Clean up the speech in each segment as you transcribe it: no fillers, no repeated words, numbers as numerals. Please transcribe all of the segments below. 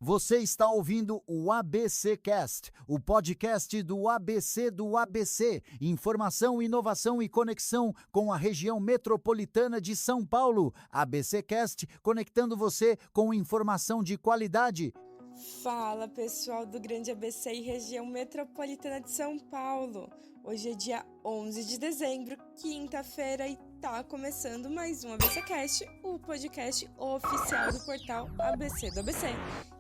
Você está ouvindo o ABC Cast, o podcast do ABC. Informação, inovação e conexão com a região metropolitana de São Paulo. ABC Cast, conectando você com informação de qualidade. Fala, pessoal do Grande ABC e região metropolitana de São Paulo. Hoje é dia 11 de dezembro, quinta-feira, e tá começando mais um ABCcast, o podcast oficial do portal ABC do ABC.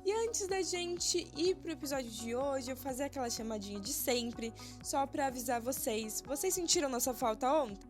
E antes da gente ir pro episódio de hoje, eu fazer aquela chamadinha de sempre, só pra avisar vocês. Vocês sentiram nossa falta ontem?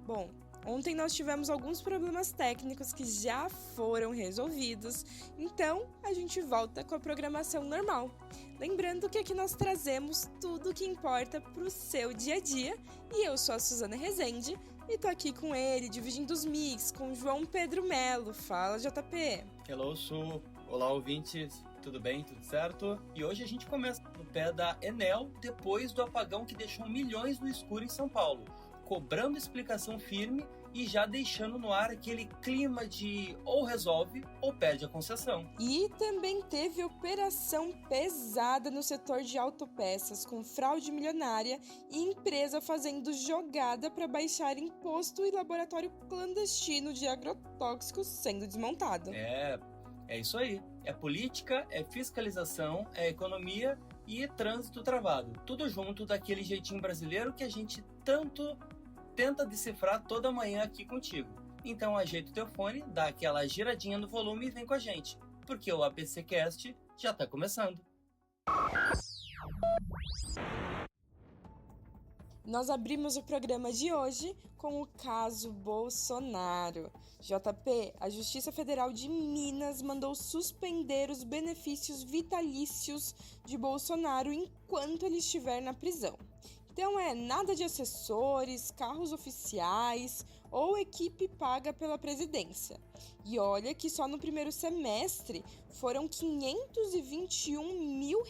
Bom, ontem nós tivemos alguns problemas técnicos que já foram resolvidos, então a gente volta com a programação normal. Lembrando que aqui nós trazemos tudo o que importa pro seu dia a dia, e eu sou a Suzana Rezende e tô aqui com ele, dividindo os mix, com o João Pedro Melo. Fala, JP! Hello, Su! Olá, ouvintes! Tudo bem? Tudo certo? E hoje a gente começa no pé da Enel, depois do apagão que deixou milhões no escuro em São Paulo, cobrando explicação firme e já deixando no ar aquele clima de ou resolve ou perde a concessão. E também teve operação pesada no setor de autopeças, com fraude milionária e empresa fazendo jogada para baixar imposto e laboratório clandestino de agrotóxicos sendo desmontado. É isso aí. É política, é fiscalização, é economia e trânsito travado. Tudo junto daquele jeitinho brasileiro que a gente tanto tenta decifrar toda manhã aqui contigo. Então ajeita o teu fone, dá aquela giradinha no volume e vem com a gente, porque o ABCcast já tá começando. Nós abrimos o programa de hoje com o caso Bolsonaro. JP, a Justiça Federal de Minas mandou suspender os benefícios vitalícios de Bolsonaro enquanto ele estiver na prisão. Então nada de assessores, carros oficiais ou equipe paga pela presidência. E olha que só no primeiro semestre foram R$521 mil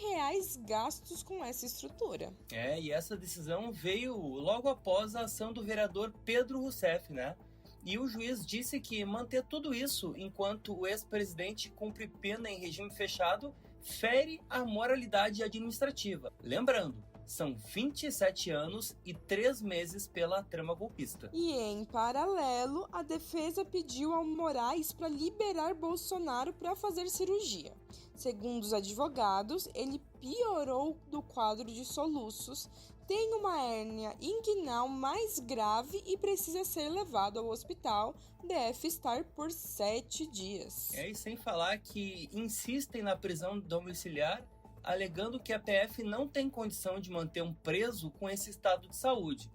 gastos com essa estrutura. E essa decisão veio logo após a ação do vereador Pedro Rousseff, né? E o juiz disse que manter tudo isso enquanto o ex-presidente cumpre pena em regime fechado fere a moralidade administrativa. Lembrando, são 27 anos e 3 meses pela trama golpista. E em paralelo, a defesa pediu ao Moraes para liberar Bolsonaro para fazer cirurgia. Segundo os advogados, ele piorou do quadro de soluços, tem uma hérnia inguinal mais grave e precisa ser levado ao hospital, deve estar por 7 dias. E sem falar que insistem na prisão domiciliar, alegando que a PF não tem condição de manter um preso com esse estado de saúde.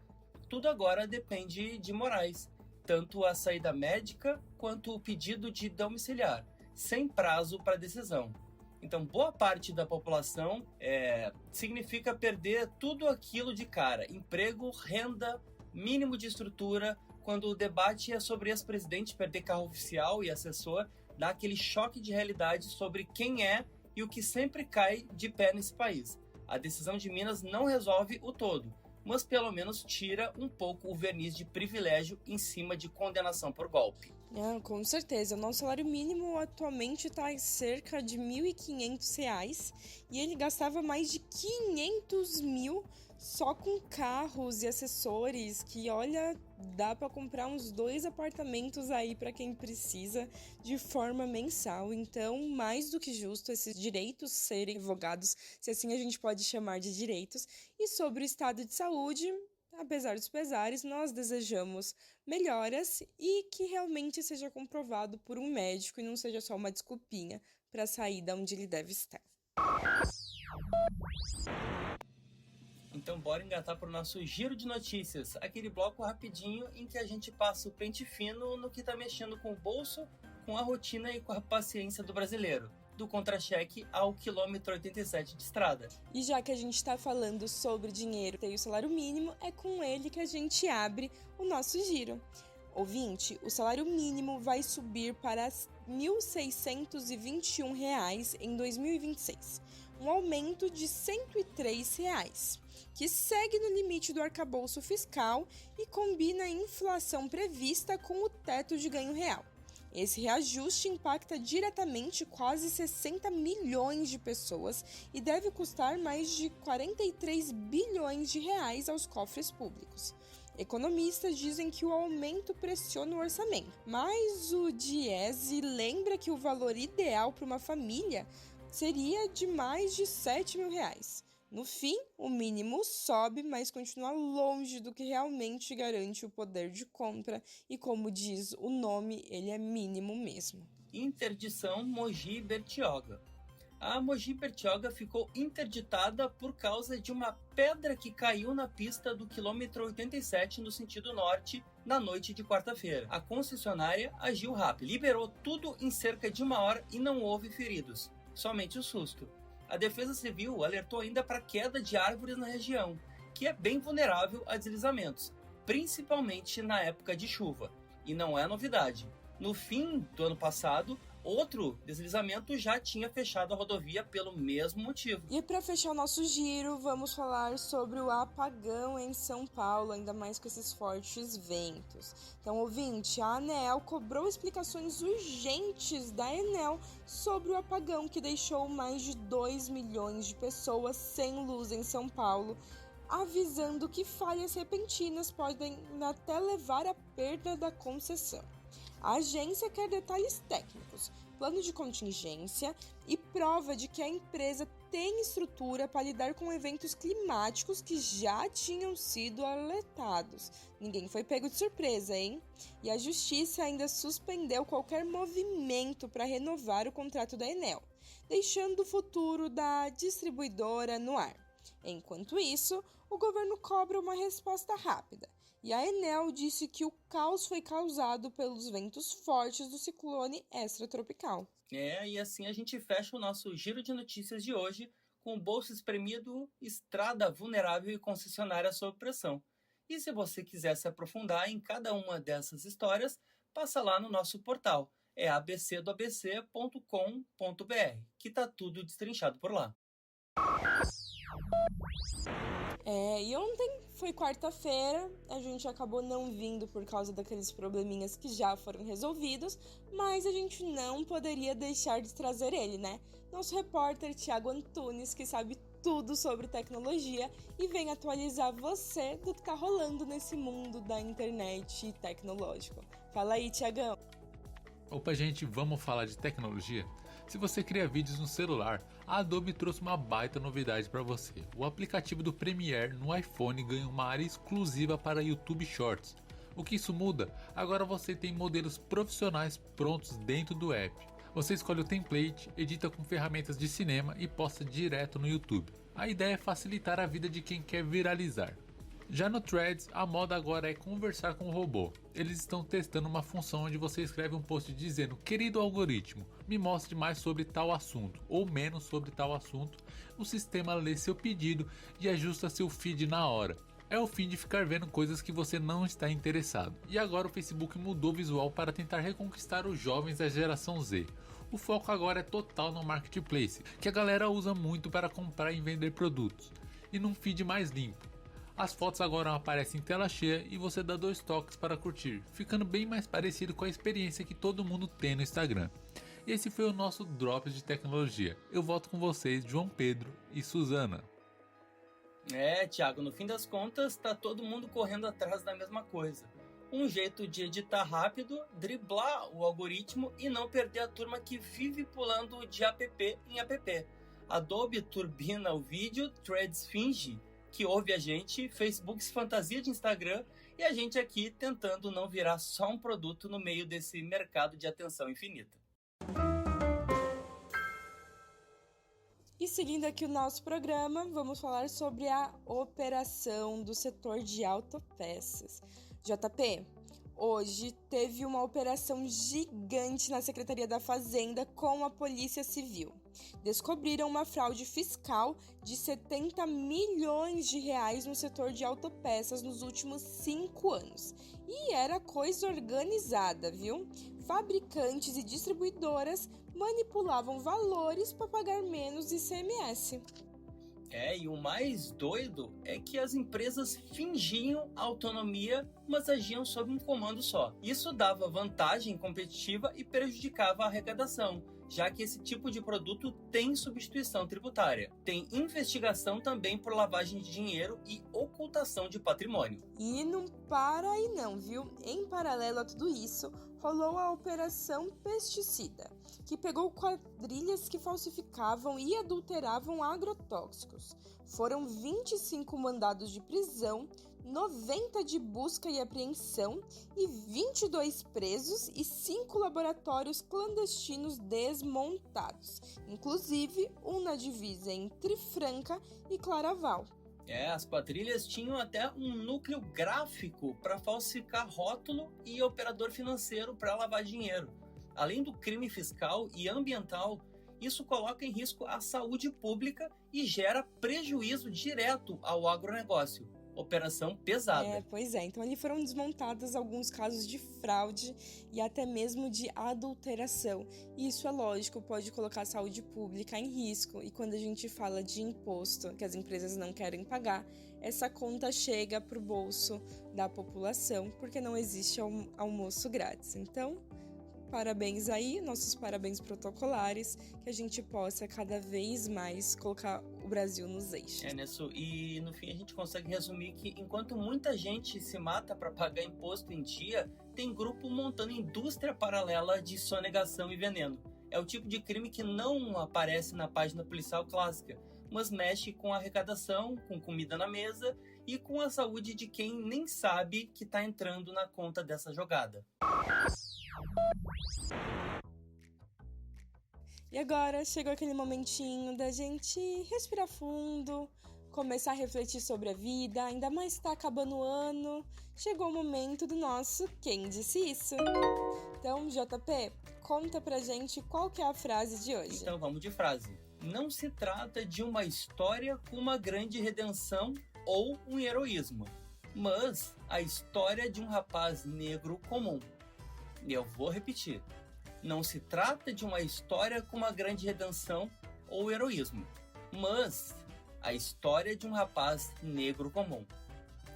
Tudo agora depende de Moraes, tanto a saída médica quanto o pedido de domiciliar, sem prazo para decisão. Então, boa parte da população significa perder tudo aquilo de cara: emprego, renda, mínimo de estrutura. Quando o debate é sobre ex-presidente perder carro oficial e assessor, dá aquele choque de realidade sobre quem é e o que sempre cai de pé nesse país. A decisão de Minas não resolve o todo, mas pelo menos tira um pouco o verniz de privilégio em cima de condenação por golpe. Com certeza. O nosso salário mínimo atualmente está em cerca de R$1.500 e ele gastava mais de 500 mil só com carros e acessórios, que olha, dá para comprar uns 2 apartamentos aí para quem precisa de forma mensal. Então, mais do que justo esses direitos serem revogados, se assim a gente pode chamar de direitos. E sobre o estado de saúde, apesar dos pesares, nós desejamos melhoras e que realmente seja comprovado por um médico e não seja só uma desculpinha para sair de onde ele deve estar. Então bora engatar para o nosso giro de notícias, aquele bloco rapidinho em que a gente passa o pente fino no que está mexendo com o bolso, com a rotina e com a paciência do brasileiro, do contra-cheque ao quilômetro 87 de estrada. E já que a gente está falando sobre dinheiro e o salário mínimo, é com ele que a gente abre o nosso giro. Ouvinte, o salário mínimo vai subir para R$ 1.621 em 2026, um aumento de R$ 103, que segue no limite do arcabouço fiscal e combina a inflação prevista com o teto de ganho real. Esse reajuste impacta diretamente quase 60 milhões de pessoas e deve custar mais de 43 bilhões de reais aos cofres públicos. Economistas dizem que o aumento pressiona o orçamento, mas o Diese lembra que o valor ideal para uma família seria de mais de 7 mil reais. No fim, o mínimo sobe, mas continua longe do que realmente garante o poder de compra e, como diz o nome, ele é mínimo mesmo. Interdição Mogi-Bertioga. A Mogi-Bertioga ficou interditada por causa de uma pedra que caiu na pista do quilômetro 87 no sentido norte na noite de quarta-feira. A concessionária agiu rápido, liberou tudo em cerca de 1 hora e não houve feridos, somente o susto. A Defesa Civil alertou ainda para a queda de árvores na região, que é bem vulnerável a deslizamentos, principalmente na época de chuva. E não é novidade. No fim do ano passado, outro deslizamento já tinha fechado a rodovia pelo mesmo motivo. E para fechar o nosso giro, vamos falar sobre o apagão em São Paulo, ainda mais com esses fortes ventos. Então, ouvinte, a ANEEL cobrou explicações urgentes da Enel sobre o apagão que deixou mais de 2 milhões de pessoas sem luz em São Paulo, avisando que falhas repentinas podem até levar à perda da concessão. A agência quer detalhes técnicos, plano de contingência e prova de que a empresa tem estrutura para lidar com eventos climáticos que já tinham sido alertados. Ninguém foi pego de surpresa, hein? E a Justiça ainda suspendeu qualquer movimento para renovar o contrato da Enel, deixando o futuro da distribuidora no ar. Enquanto isso, o governo cobra uma resposta rápida. E a Enel disse que o caos foi causado pelos ventos fortes do ciclone extratropical. E assim a gente fecha o nosso giro de notícias de hoje com o bolso espremido, estrada vulnerável e concessionária sob pressão. E se você quiser se aprofundar em cada uma dessas histórias, passa lá no nosso portal, é abcdoabc.com.br, que tá tudo destrinchado por lá. E ontem foi quarta-feira, a gente acabou não vindo por causa daqueles probleminhas que já foram resolvidos, mas a gente não poderia deixar de trazer ele, né? Nosso repórter Thiago Antunes, que sabe tudo sobre tecnologia e vem atualizar você do que tá rolando nesse mundo da internet e tecnológico. Fala aí, Thiagão! Opa, gente, vamos falar de tecnologia? Se você cria vídeos no celular, a Adobe trouxe uma baita novidade para você. O aplicativo do Premiere no iPhone ganha uma área exclusiva para YouTube Shorts. O que isso muda? Agora você tem modelos profissionais prontos dentro do app. Você escolhe o template, edita com ferramentas de cinema e posta direto no YouTube. A ideia é facilitar a vida de quem quer viralizar. Já no Threads, a moda agora é conversar com o robô. Eles estão testando uma função onde você escreve um post dizendo: querido algoritmo, me mostre mais sobre tal assunto, ou menos sobre tal assunto. O sistema lê seu pedido e ajusta seu feed na hora. É o fim de ficar vendo coisas que você não está interessado. E agora o Facebook mudou o visual para tentar reconquistar os jovens da geração Z. O foco agora é total no marketplace, que a galera usa muito para comprar e vender produtos, e num feed mais limpo. As fotos agora aparecem em tela cheia e você dá 2 toques para curtir, ficando bem mais parecido com a experiência que todo mundo tem no Instagram. E esse foi o nosso Drops de Tecnologia. Eu volto com vocês, João Pedro e Suzana. Thiago, no fim das contas, tá todo mundo correndo atrás da mesma coisa. Um jeito de editar rápido, driblar o algoritmo e não perder a turma que vive pulando de app em app. Adobe turbina o vídeo, Threads finge que ouve a gente, Facebook se fantasia de Instagram e a gente aqui tentando não virar só um produto no meio desse mercado de atenção infinita. E seguindo aqui o nosso programa, vamos falar sobre a operação do setor de autopeças. JP, hoje teve uma operação gigante na Secretaria da Fazenda com a Polícia Civil. Descobriram uma fraude fiscal de 70 milhões de reais no setor de autopeças nos últimos 5 anos. E era coisa organizada, viu? Fabricantes e distribuidoras manipulavam valores para pagar menos ICMS. E o mais doido é que as empresas fingiam autonomia, mas agiam sob um comando só. Isso dava vantagem competitiva e prejudicava a arrecadação, já que esse tipo de produto tem substituição tributária. Tem investigação também por lavagem de dinheiro e ocultação de patrimônio. E não para aí não, viu? Em paralelo a tudo isso, rolou a Operação Pesticida, que pegou quadrilhas que falsificavam e adulteravam agrotóxicos. Foram 25 mandados de prisão, 90 de busca e apreensão e 22 presos e 5 laboratórios clandestinos desmontados, inclusive um na divisa entre Franca e Claraval. As quadrilhas tinham até um núcleo gráfico para falsificar rótulo e operador financeiro para lavar dinheiro. Além do crime fiscal e ambiental, isso coloca em risco a saúde pública e gera prejuízo direto ao agronegócio. Operação pesada. Pois é. Então ali foram desmontados alguns casos de fraude e até mesmo de adulteração. E isso é lógico, pode colocar a saúde pública em risco. E quando a gente fala de imposto que as empresas não querem pagar, essa conta chega para o bolso da população, porque não existe almoço grátis. Então, parabéns aí, nossos parabéns protocolares, que a gente possa cada vez mais colocar o Brasil nos eixos. E no fim a gente consegue resumir que enquanto muita gente se mata para pagar imposto em dia, tem grupo montando indústria paralela de sonegação e veneno. É o tipo de crime que não aparece na página policial clássica, mas mexe com a arrecadação, com comida na mesa e com a saúde de quem nem sabe que está entrando na conta dessa jogada. E agora chegou aquele momentinho da gente respirar fundo, começar a refletir sobre a vida, ainda mais está acabando o ano. Chegou o momento do nosso Quem Disse Isso? Então, JP, conta pra gente qual que é a frase de hoje. Então vamos de frase. Não se trata de uma história com uma grande redenção ou um heroísmo, mas a história de um rapaz negro comum. E eu vou repetir. Não se trata de uma história com uma grande redenção ou heroísmo, mas a história de um rapaz negro comum.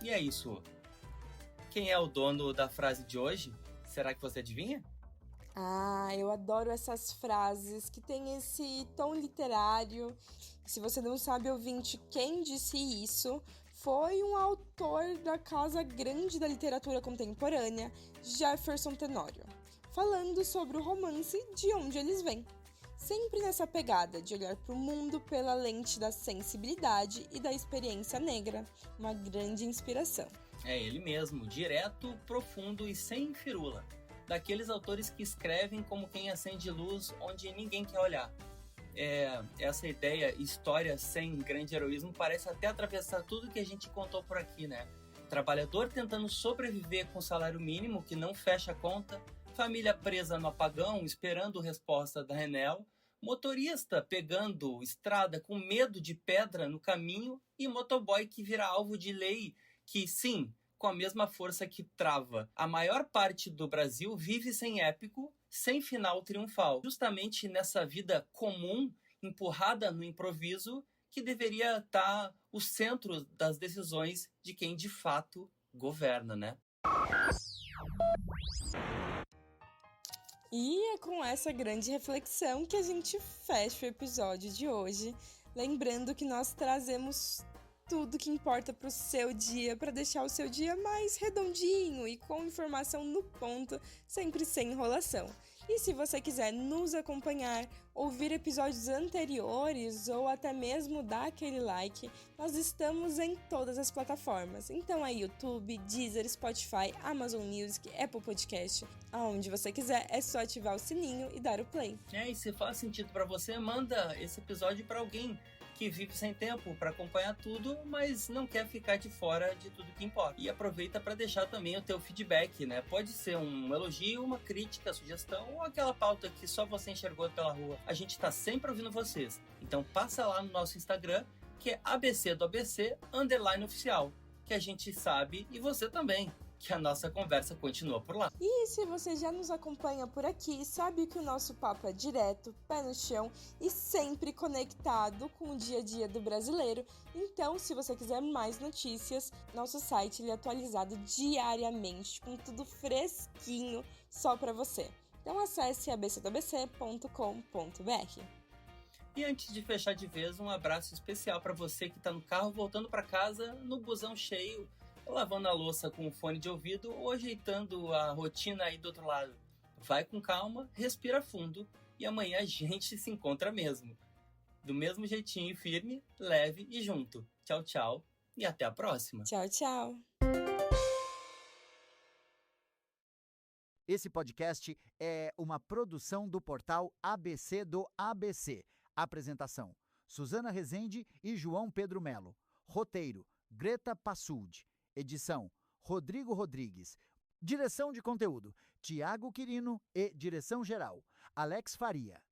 E é isso. Quem é o dono da frase de hoje? Será que você adivinha? Eu adoro essas frases que tem esse tom literário. Se você não sabe, ouvinte, quem disse isso foi um autor da casa grande da literatura contemporânea, Jefferson Tenório, falando sobre o romance De Onde Eles Vêm. Sempre nessa pegada de olhar para o mundo pela lente da sensibilidade e da experiência negra, uma grande inspiração. É ele mesmo, direto, profundo e sem firula. Daqueles autores que escrevem como quem acende luz onde ninguém quer olhar. Essa ideia, história sem grande heroísmo, parece até atravessar tudo que a gente contou por aqui, né? Trabalhador tentando sobreviver com salário mínimo que não fecha a conta, família presa no apagão esperando resposta da Renel, motorista pegando estrada com medo de pedra no caminho e motoboy que vira alvo de lei que, sim, com a mesma força que trava. A maior parte do Brasil vive sem épico, sem final triunfal. Justamente nessa vida comum, empurrada no improviso, que deveria estar o centro das decisões de quem de fato governa, né? E é com essa grande reflexão que a gente fecha o episódio de hoje. Lembrando que nós trazemos tudo que importa para o seu dia, para deixar o seu dia mais redondinho e com informação no ponto, sempre sem enrolação. E se você quiser nos acompanhar, ouvir episódios anteriores ou até mesmo dar aquele like, nós estamos em todas as plataformas. Então é YouTube, Deezer, Spotify, Amazon Music, Apple Podcast. Aonde você quiser, é só ativar o sininho e dar o play. E se faz sentido para você, manda esse episódio para alguém que vive sem tempo para acompanhar tudo, mas não quer ficar de fora de tudo que importa. E aproveita para deixar também o teu feedback, né? Pode ser um elogio, uma crítica, sugestão ou aquela pauta que só você enxergou pela rua. A gente tá sempre ouvindo vocês. Então passa lá no nosso Instagram, que é ABC do ABC _oficial, que a gente sabe, e você também, que a nossa conversa continua por lá. E se você já nos acompanha por aqui, sabe que o nosso papo é direto, pé no chão e sempre conectado com o dia a dia do brasileiro. Então, se você quiser mais notícias, nosso site ele é atualizado diariamente, com tudo fresquinho só para você. Então acesse abcdobc.com.br. E antes de fechar de vez, um abraço especial para você que está no carro voltando para casa, no busão cheio, lavando a louça com o fone de ouvido ou ajeitando a rotina aí do outro lado. Vai com calma, respira fundo e amanhã a gente se encontra mesmo. Do mesmo jeitinho firme, leve e junto. Tchau, tchau e até a próxima. Tchau, tchau. Esse podcast é uma produção do portal ABC do ABC. Apresentação: Suzana Rezende e João Pedro Melo. Roteiro: Greta Passuldi. Edição: Rodrigo Rodrigues. Direção de conteúdo: Tiago Quirino e direção geral: Alex Faria.